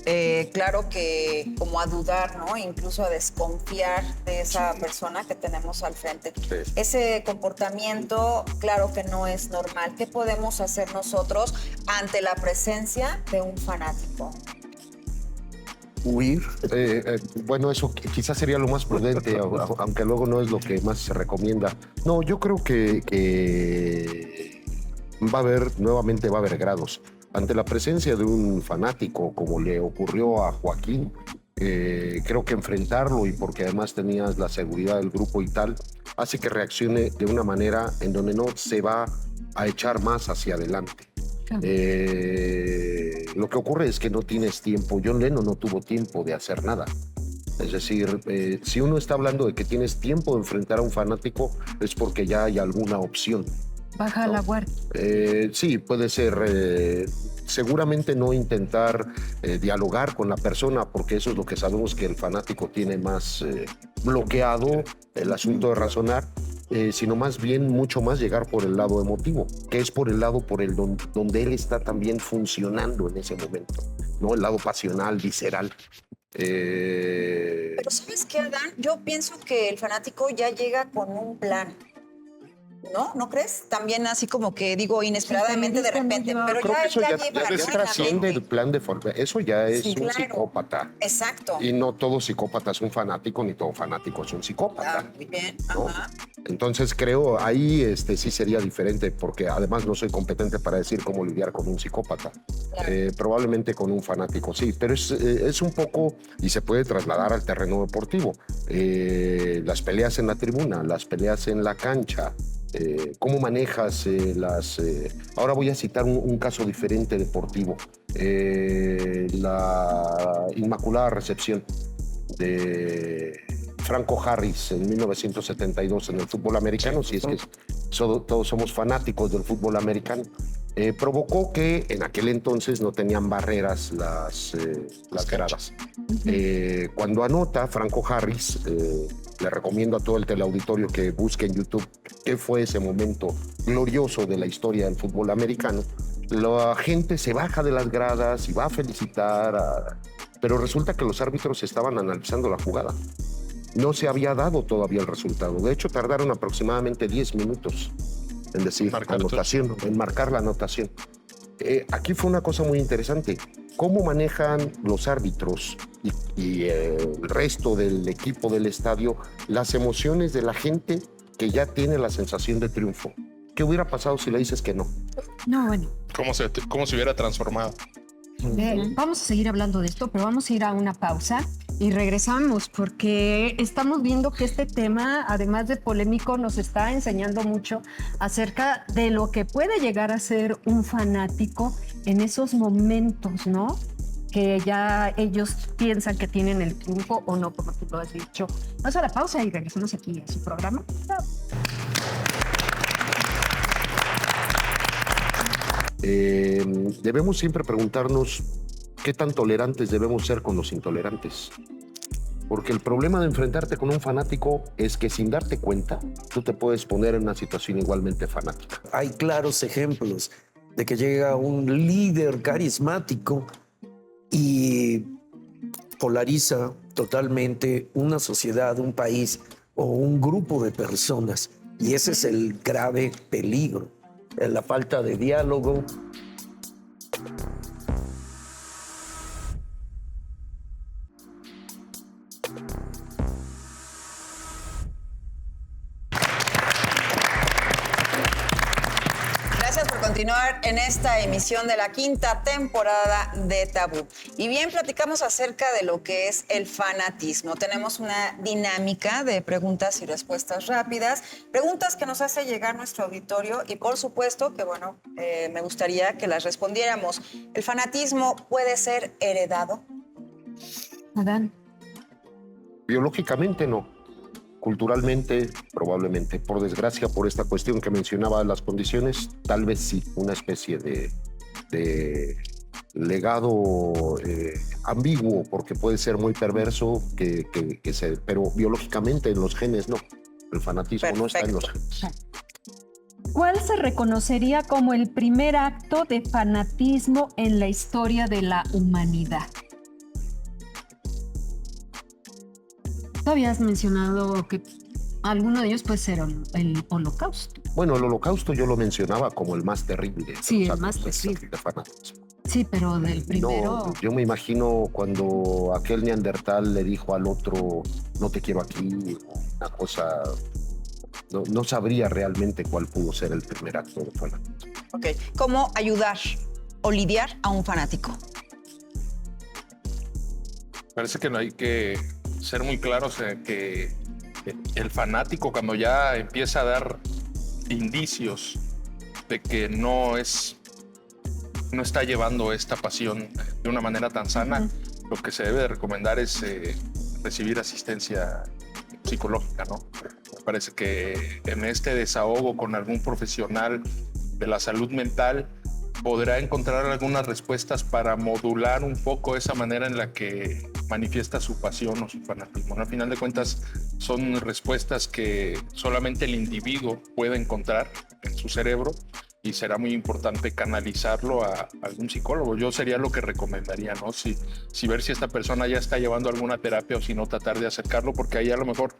claro que como a dudar, ¿no? Incluso a desconfiar de esa persona que tenemos al frente. Sí. Ese comportamiento, claro que no es normal. ¿Qué podemos hacer nosotros ante la presencia de un fanático? huir. Bueno, eso quizás sería lo más prudente, aunque luego no es lo que más se recomienda. No, yo creo que nuevamente va a haber grados. Ante la presencia de un fanático, como le ocurrió a Joaquín, creo que enfrentarlo, y porque además tenías la seguridad del grupo y tal, hace que reaccione de una manera en donde no se va a echar más hacia adelante. Lo que ocurre es que no tienes tiempo. John Lennon no tuvo tiempo de hacer nada. Es decir, si uno está hablando de que tienes tiempo de enfrentar a un fanático, es porque ya hay alguna opción. Baja la guardia. Sí, puede ser. Seguramente no intentar dialogar con la persona, porque eso es lo que sabemos que el fanático tiene más bloqueado, el asunto de razonar, sino más bien mucho más llegar por el lado emotivo, que es por el lado donde él está también funcionando en ese momento, ¿no? El lado pasional, visceral. Pero ¿sabes qué, Adán? Yo pienso que el fanático ya llega con un plan. ¿No? ¿No crees? También así como que digo inesperadamente de repente, pero Creo que eso ya lleva trasciende el plan de forma. Eso ya es un claro. psicópata. Exacto. Y no todo psicópata es un fanático, ni todo fanático es un psicópata. Muy bien. ¿no? Ajá. Entonces creo ahí sí sería diferente, porque además no soy competente para decir cómo lidiar con un psicópata. Claro. Probablemente con un fanático sí, pero es un poco, y se puede trasladar al terreno deportivo. Las peleas en la tribuna, las peleas en la cancha. ¿Cómo manejas ahora voy a citar un caso diferente deportivo. La Inmaculada Recepción de Franco Harris en 1972 en el fútbol americano, si es que todos somos fanáticos del fútbol americano, provocó que en aquel entonces no tenían barreras las gradas. Cuando anota Franco Harris, le recomiendo a todo el teleauditorio que busque en YouTube qué fue ese momento glorioso de la historia del fútbol americano. La gente se baja de las gradas y va a felicitar, pero resulta que los árbitros estaban analizando la jugada. No se había dado todavía el resultado. De hecho, tardaron aproximadamente 10 minutos en decir anotación, en marcar la anotación. Aquí fue una cosa muy interesante. ¿Cómo manejan los árbitros y el resto del equipo del estadio las emociones de la gente que ya tiene la sensación de triunfo? ¿Qué hubiera pasado si le dices que no? No, bueno. ¿Cómo se hubiera transformado? Vamos a seguir hablando de esto, pero vamos a ir a una pausa y regresamos porque estamos viendo que este tema, además de polémico, nos está enseñando mucho acerca de lo que puede llegar a ser un fanático en esos momentos, ¿no? Que ya ellos piensan que tienen el triunfo o no, como tú lo has dicho. Vamos a la pausa y regresamos aquí a su programa. Debemos siempre preguntarnos qué tan tolerantes debemos ser con los intolerantes. Porque el problema de enfrentarte con un fanático es que sin darte cuenta, tú te puedes poner en una situación igualmente fanática. Hay claros ejemplos de que llega un líder carismático y polariza totalmente una sociedad, un país o un grupo de personas. Y ese es el grave peligro, la falta de diálogo. Gracias por continuar en esta emisión de la 5ª temporada de Tabú. Y bien, platicamos acerca de lo que es el fanatismo. Tenemos una dinámica de preguntas y respuestas rápidas, preguntas que nos hace llegar nuestro auditorio y por supuesto que, bueno, me gustaría que las respondiéramos. ¿El fanatismo puede ser heredado? Adán. Biológicamente no. Culturalmente, probablemente. Por desgracia, por esta cuestión que mencionaba, las condiciones, tal vez sí, una especie de legado ambiguo, porque puede ser muy perverso, pero biológicamente en los genes no. El fanatismo no está en los genes. ¿Cuál se reconocería como el primer acto de fanatismo en la historia de la humanidad? Tú habías mencionado que alguno de ellos puede ser el Holocausto. Bueno, el Holocausto yo lo mencionaba como el más terrible. Sí, el más terrible. De fanatismo. Sí, pero del primero... No, yo me imagino cuando aquel neandertal le dijo al otro, no te quiero aquí, una cosa... No sabría realmente cuál pudo ser el primer acto de fanatismo. Ok. ¿Cómo ayudar o lidiar a un fanático? Parece que no hay que ser muy claros en que el fanático, cuando ya empieza a dar indicios de que no está llevando esta pasión de una manera tan sana, lo que se debe de recomendar es recibir asistencia psicológica, ¿no? Me parece que en este desahogo con algún profesional de la salud mental podrá encontrar algunas respuestas para modular un poco esa manera en la que manifiesta su pasión o su fanatismo. Al final de cuentas, son respuestas que solamente el individuo puede encontrar en su cerebro y será muy importante canalizarlo a algún psicólogo. Yo sería lo que recomendaría, ¿no? Si ver si esta persona ya está llevando alguna terapia o si no, tratar de acercarlo, porque ahí a lo mejor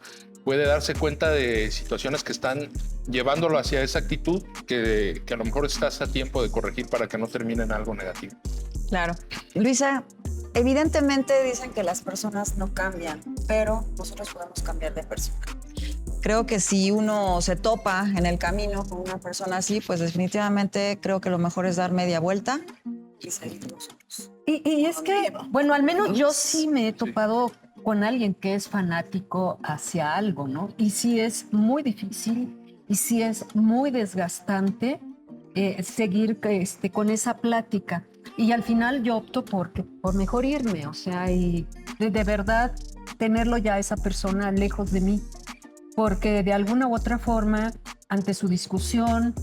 puede darse cuenta de situaciones que están llevándolo hacia esa actitud que a lo mejor estás a tiempo de corregir para que no termine en algo negativo. Claro. Luisa, evidentemente dicen que las personas no cambian, pero nosotros podemos cambiar de persona. Creo que si uno se topa en el camino con una persona así, pues definitivamente creo que lo mejor es dar media vuelta y salir nosotros. Y es que, bueno, al menos yo sí me he topado con alguien que es fanático hacia algo, ¿no? Y sí es muy difícil y sí es muy desgastante seguir con esa plática. Y al final yo opto por mejor irme, o sea, y de verdad tenerlo ya esa persona lejos de mí. Porque de alguna u otra forma, ante su discusión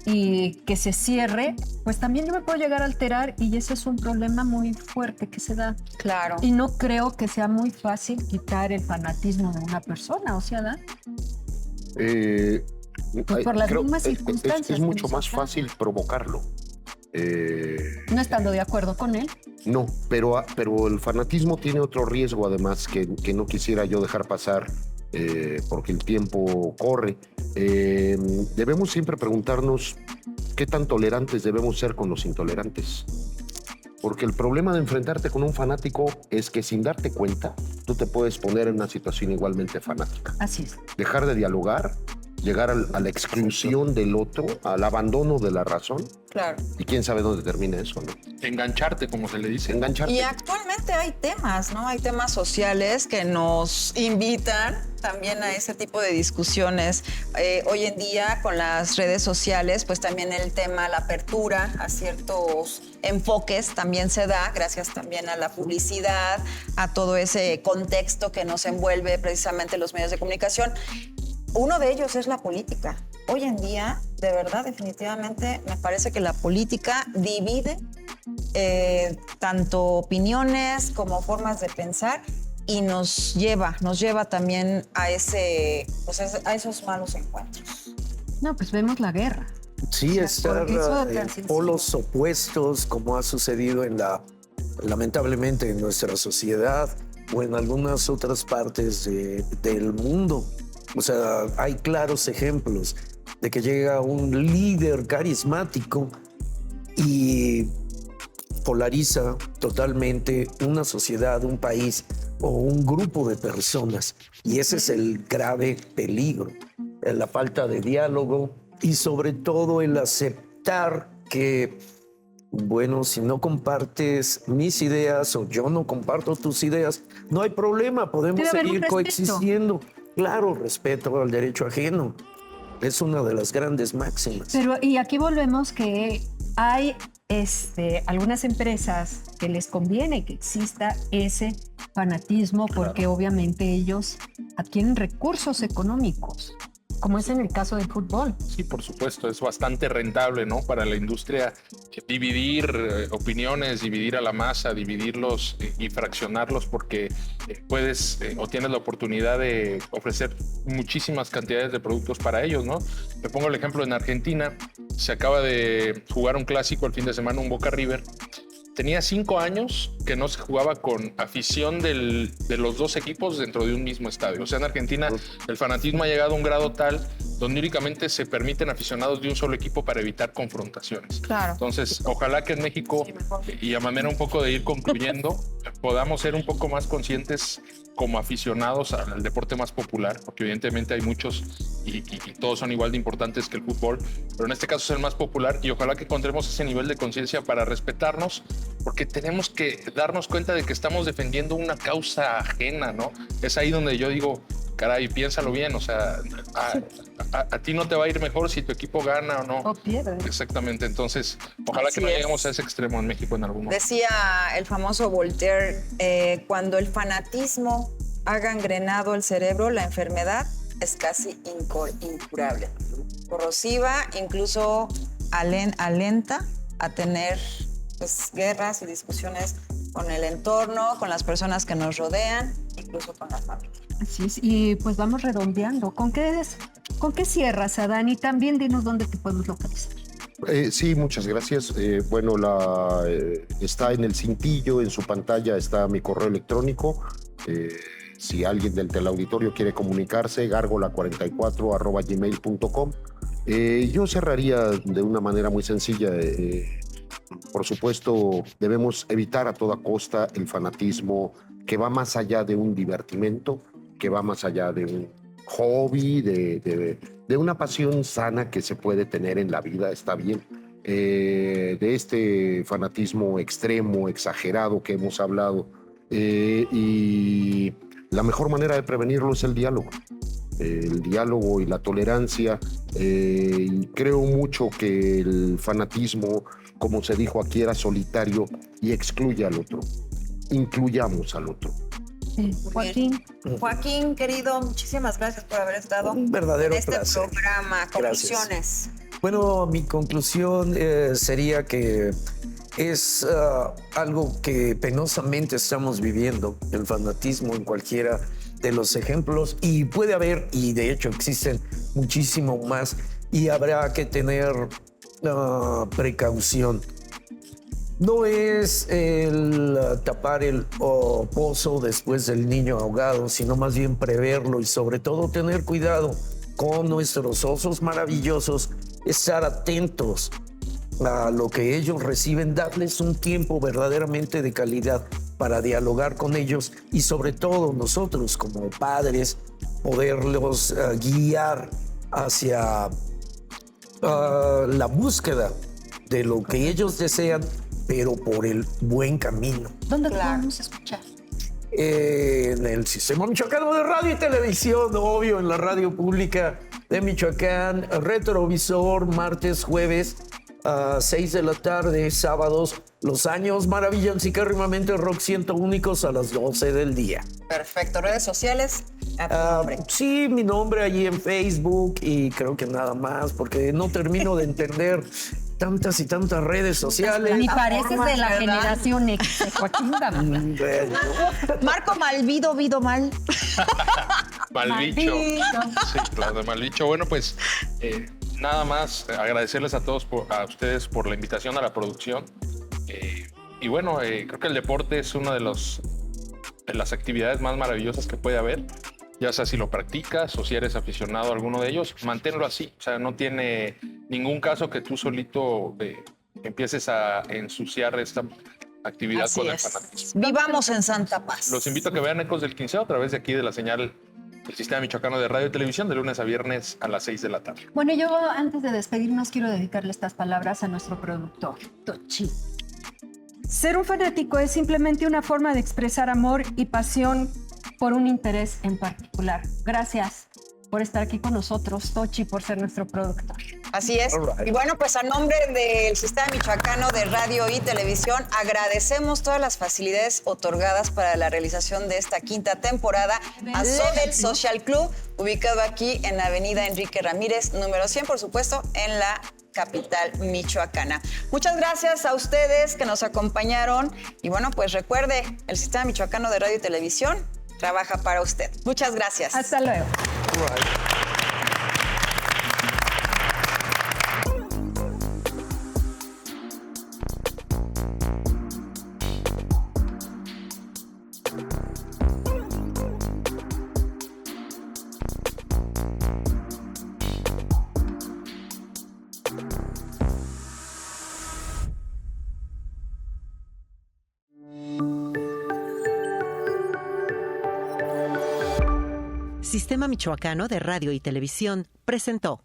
y que se cierre, pues también yo me puedo llegar a alterar y ese es un problema muy fuerte que se da. Claro. Y no creo que sea muy fácil quitar el fanatismo de una persona, o sea, ¿da? Pues por las mismas circunstancias. Es mucho más fácil provocarlo. No estando de acuerdo con él. No, pero el fanatismo tiene otro riesgo además que no quisiera yo dejar pasar. Porque el tiempo corre. Debemos siempre preguntarnos qué tan tolerantes debemos ser con los intolerantes. Porque el problema de enfrentarte con un fanático es que sin darte cuenta, tú te puedes poner en una situación igualmente fanática. Así es. Dejar de dialogar, llegar a la exclusión del otro, al abandono de la razón. Claro. Y quién sabe dónde termina eso, ¿no? Engancharte, como se le dice. Engancharte. Y actualmente hay temas, ¿no? Hay temas sociales que nos invitan también a ese tipo de discusiones. Hoy en día, con las redes sociales, pues también el tema, la apertura a ciertos enfoques también se da, gracias también a la publicidad, a todo ese contexto que nos envuelve precisamente los medios de comunicación. Uno de ellos es la política. Hoy en día, de verdad, definitivamente, me parece que la política divide tanto opiniones como formas de pensar y nos lleva también a esos malos encuentros. No, pues vemos la guerra. Sí, estar en polos opuestos, como ha sucedido lamentablemente en nuestra sociedad o en algunas otras partes del mundo. O sea, hay claros ejemplos de que llega un líder carismático y polariza totalmente una sociedad, un país o un grupo de personas. Y ese es el grave peligro, la falta de diálogo y sobre todo el aceptar que, bueno, si no compartes mis ideas o yo no comparto tus ideas, no hay problema, podemos seguir coexistiendo. Claro, respeto al derecho ajeno. Es una de las grandes máximas. Pero, y aquí volvemos que hay algunas empresas que les conviene que exista ese fanatismo porque obviamente ellos adquieren recursos económicos, como es en el caso del fútbol. Sí, por supuesto, es bastante rentable, ¿no? Para la industria dividir opiniones, dividir a la masa, dividirlos y fraccionarlos porque puedes o tienes la oportunidad de ofrecer muchísimas cantidades de productos para ellos, ¿no? Te pongo el ejemplo en Argentina, se acaba de jugar un clásico el fin de semana, un Boca River. Tenía 5 años que no se jugaba con afición de los dos equipos dentro de un mismo estadio. O sea, en Argentina el fanatismo ha llegado a un grado tal donde únicamente se permiten aficionados de un solo equipo para evitar confrontaciones. Claro. Entonces, ojalá que en México, y a manera un poco de ir concluyendo, podamos ser un poco más conscientes como aficionados al deporte más popular, porque evidentemente hay muchos y todos son igual de importantes que el fútbol, pero en este caso es el más popular y ojalá que encontremos ese nivel de conciencia para respetarnos, porque tenemos que darnos cuenta de que estamos defendiendo una causa ajena, ¿no? Es ahí donde yo digo, caray, piénsalo bien, o sea, a ti no te va a ir mejor si tu equipo gana o no. O pierde. Exactamente, entonces, ojalá Así que no es. lleguemos a ese extremo en México en algún momento. Decía el famoso Voltaire, cuando el fanatismo ha gangrenado el cerebro, la enfermedad es casi incurable. Corrosiva, incluso alenta a tener pues, guerras y discusiones con el entorno, con las personas que nos rodean, incluso con la familia. Así es, y pues vamos redondeando. ¿Con qué cierras, Adán? Y también dinos dónde te podemos localizar. Sí, muchas gracias. Bueno, está en el cintillo, en su pantalla está mi correo electrónico. Si alguien del teleauditorio quiere comunicarse, gargola44@gmail.com. Yo cerraría de una manera muy sencilla. Por supuesto, debemos evitar a toda costa el fanatismo que va más allá de un divertimento, que va más allá de un hobby, de una pasión sana que se puede tener en la vida, está bien. De este fanatismo extremo, exagerado que hemos hablado. Y la mejor manera de prevenirlo es el diálogo y la tolerancia. Y creo mucho que el fanatismo, como se dijo aquí, era solitario y excluye al otro. Incluyamos al otro. Joaquín, querido, muchísimas gracias por haber estado Un verdadero en este placer. programa. Conclusiones. Bueno, mi conclusión sería que es algo que penosamente estamos viviendo, el fanatismo en cualquiera de los ejemplos, y puede haber, y de hecho existen muchísimo más, y habrá que tener precaución. No es el tapar el pozo después del niño ahogado, sino más bien preverlo y sobre todo tener cuidado con nuestros osos maravillosos, estar atentos a lo que ellos reciben, darles un tiempo verdaderamente de calidad para dialogar con ellos y sobre todo nosotros como padres poderlos guiar hacia la búsqueda de lo que ellos desean, pero por el buen camino. ¿Dónde te podemos escuchar? En el Sistema Michoacano de Radio y Televisión, obvio, en la radio pública de Michoacán, retrovisor, martes, jueves, a 6 de la tarde, sábados, los años maravilloncicérrimamente rock 100 únicos a las 12 del día. Perfecto. ¿Redes sociales? A tu nombre. Sí, mi nombre allí en Facebook y creo que nada más, porque no termino de entender tantas y tantas redes sociales. Ni pareces de la generación X, Joaquín Gama. Bueno, Marco Malvido, Vido Mal. Malbicho. Sí, claro, de Malbicho. Bueno, pues nada más agradecerles a todos, a ustedes por la invitación a la producción. Y bueno, creo que el deporte es una de las actividades más maravillosas que puede haber. Ya sea si lo practicas o si eres aficionado a alguno de ellos, manténlo así. O sea, no tiene ningún caso que tú solito empieces a ensuciar esta actividad Así con el es. fanatismo. Vivamos en Santa Paz. Los invito a que vean Ecos del Quinceo a través de aquí de la señal del Sistema Michoacano de Radio y Televisión de lunes a viernes a las 6 de la tarde. Bueno, yo antes de despedirnos quiero dedicarle estas palabras a nuestro productor, Tochi. Ser un fanático es simplemente una forma de expresar amor y pasión por un interés en particular. Gracias por estar aquí con nosotros, Tochi, por ser nuestro productor. Así es. Alright. Y bueno, pues a nombre del Sistema Michoacano de Radio y Televisión, agradecemos todas las facilidades otorgadas para la realización de esta quinta temporada a Sodex Social Club, ubicado aquí en la avenida Enrique Ramírez, número 100, por supuesto, en la capital michoacana. Muchas gracias a ustedes que nos acompañaron. Y bueno, pues recuerde, el Sistema Michoacano de Radio y Televisión trabaja para usted. Muchas gracias. Hasta luego. Sistema Michoacano de Radio y Televisión presentó